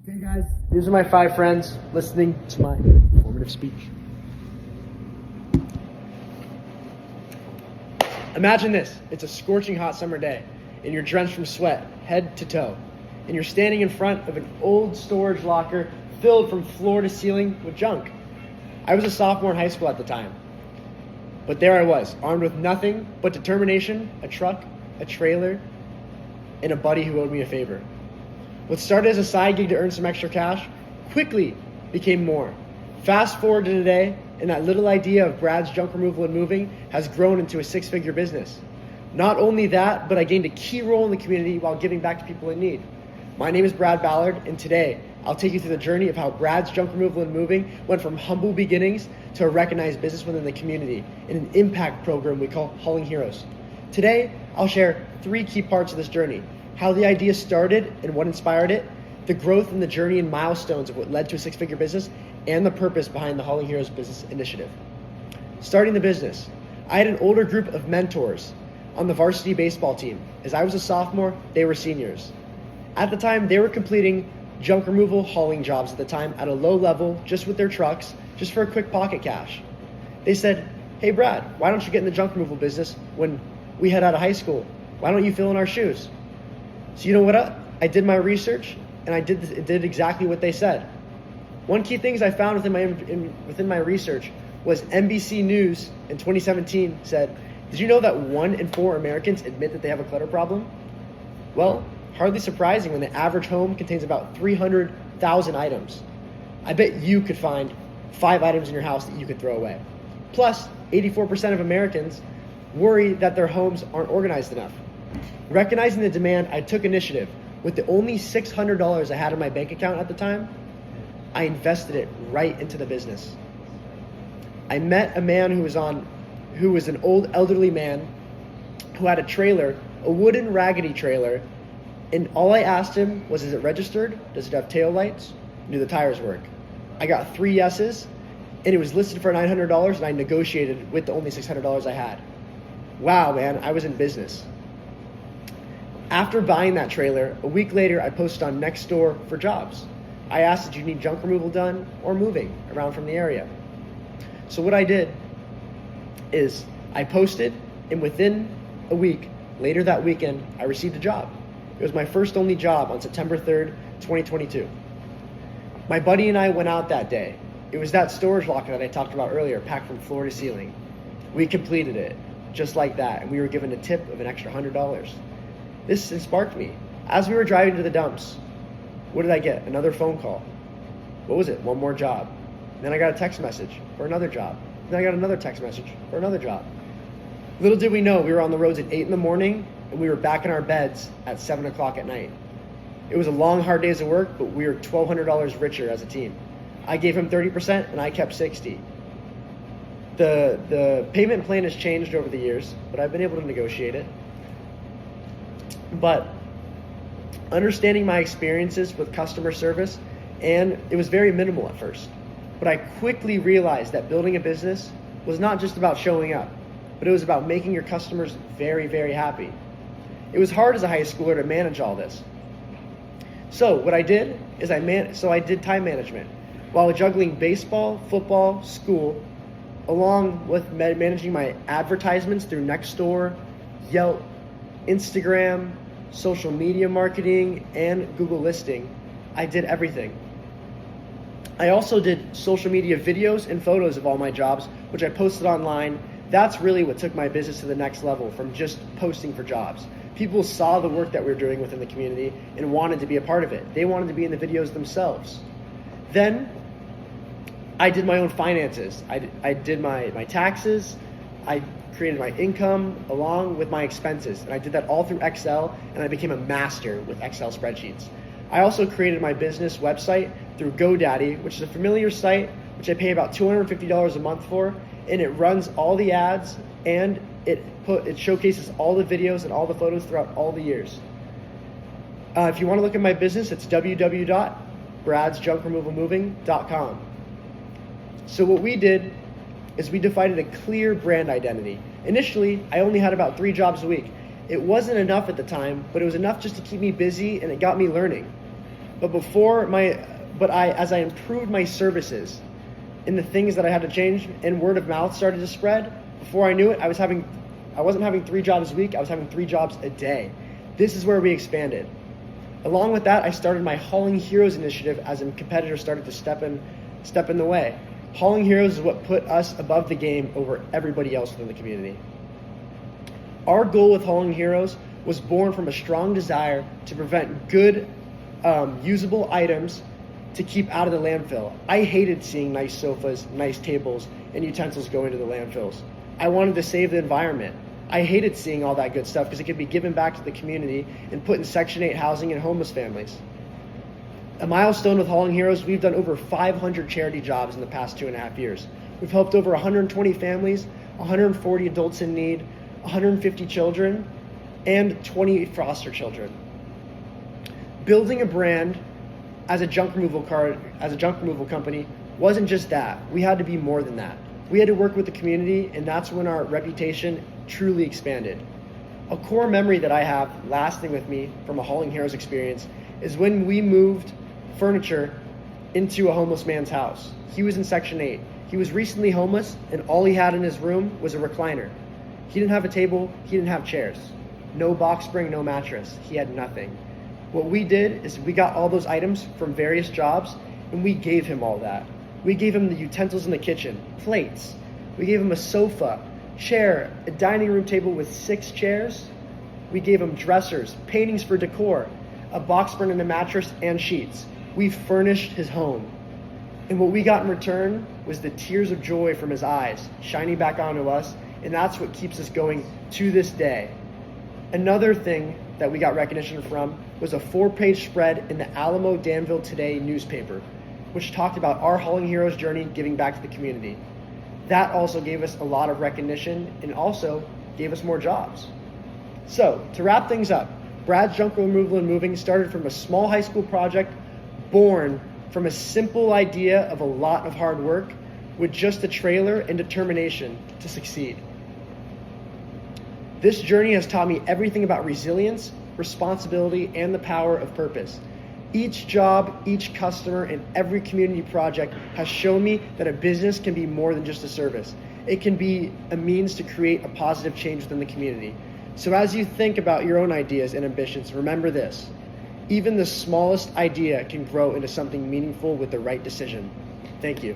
Okay, guys, these are my 5 friends listening to my informative speech. Imagine this. It's a scorching hot summer day, and you're drenched from sweat, head to toe, and you're standing in front of an old storage locker filled from floor to ceiling with junk. I was a sophomore in high school at the time, but there I was, armed with nothing but determination, a truck, a trailer, and a buddy who owed me a favor. What started as a side gig to earn some extra cash quickly became more. Fast forward to today, and that little idea of Brad's Junk Removal and Moving has grown into a 6-figure business. Not only that, but I gained a key role in the community while giving back to people in need. My name is Brad Ballard, and today I'll take you through the journey of how Brad's Junk Removal and Moving went from humble beginnings to a recognized business within the community in an impact program we call Hauling Heroes. Today, I'll share 3 key parts of this journey: how the idea started and what inspired it, the growth and the journey and milestones of what led to a 6-figure business, and the purpose behind the Hauling Heroes business initiative. Starting the business, I had an older group of mentors on the varsity baseball team. As I was a sophomore, they were seniors. At the time, they were completing junk removal hauling jobs at the time at a low level, just with their trucks, just for a quick pocket cash. They said, "Hey Brad, why don't you get in the junk removal business when we head out of high school? Why don't you fill in our shoes?" So you know what? I did my research, and I did exactly what they said. One key things I found within my research was NBC News in 2017 said, "Did you know that 1 in 4 Americans admit that they have a clutter problem?" Well, hardly surprising when the average home contains about 300,000 items. I bet you could find 5 items in your house that you could throw away. Plus, 84% of Americans worry that their homes aren't organized enough. Recognizing the demand, I took initiative. With the only $600 I had in my bank account at the time, I invested it right into the business. I met a man who was an old elderly man who had a trailer, a wooden raggedy trailer, and all I asked him was, is it registered? Does it have tail lights? Do the tires work? I got 3 yeses, and it was listed for $900, and I negotiated with the only $600 I had. Wow, man, I was in business. After buying that trailer, a week later, I posted on Nextdoor for jobs. I asked, did you need junk removal done or moving around from the area? So what I did is I posted, and within a week, later that weekend, I received a job. It was my first only job on September 3rd, 2022. My buddy and I went out that day. It was that storage locker that I talked about earlier, packed from floor to ceiling. We completed it just like that, and we were given a tip of an extra $100. This sparked me. As we were driving to the dumps, what did I get? Another phone call. What was it? One more job. Then I got a text message for another job. Then I got another text message for another job. Little did we know, we were on the roads at 8 in the morning, and we were back in our beds at 7 o'clock at night. It was a long, hard days of work, but we were $1,200 richer as a team. I gave him 30%, and I kept 60%. The payment plan has changed over the years, but I've been able to negotiate it. But understanding my experiences with customer service, and it was very minimal at first, but I quickly realized that building a business was not just about showing up, but it was about making your customers very, very happy. It was hard as a high schooler to manage all this. So what I did is I did time management while juggling baseball, football, school, along with managing my advertisements through Nextdoor, Yelp, Instagram, social media marketing, and Google listing. I did everything. I also did social media videos and photos of all my jobs, which I posted online. That's really what took my business to the next level from just posting for jobs. People saw the work that we were doing within the community and wanted to be a part of it. They wanted to be in the videos themselves. Then I did my own finances. I did my taxes. I created my income along with my expenses, and I did that all through Excel, and I became a master with Excel spreadsheets. I also created my business website through GoDaddy, which is a familiar site which I pay about $250 a month for, and it runs all the ads, and it showcases all the videos and all the photos throughout all the years. If you want to look at my business, it's www.bradsjunkremovalmoving.com. So what we did is we defined a clear brand identity. Initially, I only had about 3 jobs a week. It wasn't enough at the time, but it was enough just to keep me busy, and it got me learning. As I improved my services and the things that I had to change, and word of mouth started to spread, before I knew it, I wasn't having 3 jobs a week, I was having 3 jobs a day. This is where we expanded. Along with that, I started my Hauling Heroes initiative as a competitor started to step in the way. Hauling Heroes is what put us above the game over everybody else within the community. Our goal with Hauling Heroes was born from a strong desire to prevent good, usable items to keep out of the landfill. I hated seeing nice sofas, nice tables, and utensils go into the landfills. I wanted to save the environment. I hated seeing all that good stuff because it could be given back to the community and put in Section 8 housing and homeless families. A milestone with Hauling Heroes, we've done over 500 charity jobs in the past 2.5 years. We've helped over 120 families, 140 adults in need, 150 children, and 20 foster children. Building a brand as a junk removal company wasn't just that. We had to be more than that. We had to work with the community, and that's when our reputation truly expanded. A core memory that I have lasting with me from a Hauling Heroes experience is when we moved furniture into a homeless man's house. He was in Section 8. He was recently homeless, and all he had in his room was a recliner. He didn't have a table, he didn't have chairs. No box spring, no mattress. He had nothing. What we did is we got all those items from various jobs, and we gave him all that. We gave him the utensils in the kitchen, plates. We gave him a sofa, chair, a dining room table with 6 chairs. We gave him dressers, paintings for decor, a box spring and a mattress, and sheets. We furnished his home. And what we got in return was the tears of joy from his eyes shining back onto us, and that's what keeps us going to this day. Another thing that we got recognition from was a 4-page spread in the Alamo Danville Today newspaper, which talked about our Hauling Heroes journey giving back to the community. That also gave us a lot of recognition and also gave us more jobs. So, to wrap things up, Brad's Junk Removal and Moving started from a small high school project born from a simple idea of a lot of hard work with just a trailer and determination to succeed. This journey has taught me everything about resilience, responsibility, and the power of purpose. Each job, each customer, and every community project has shown me that a business can be more than just a service. It can be a means to create a positive change within the community. So as you think about your own ideas and ambitions, remember this: even the smallest idea can grow into something meaningful with the right decision. Thank you.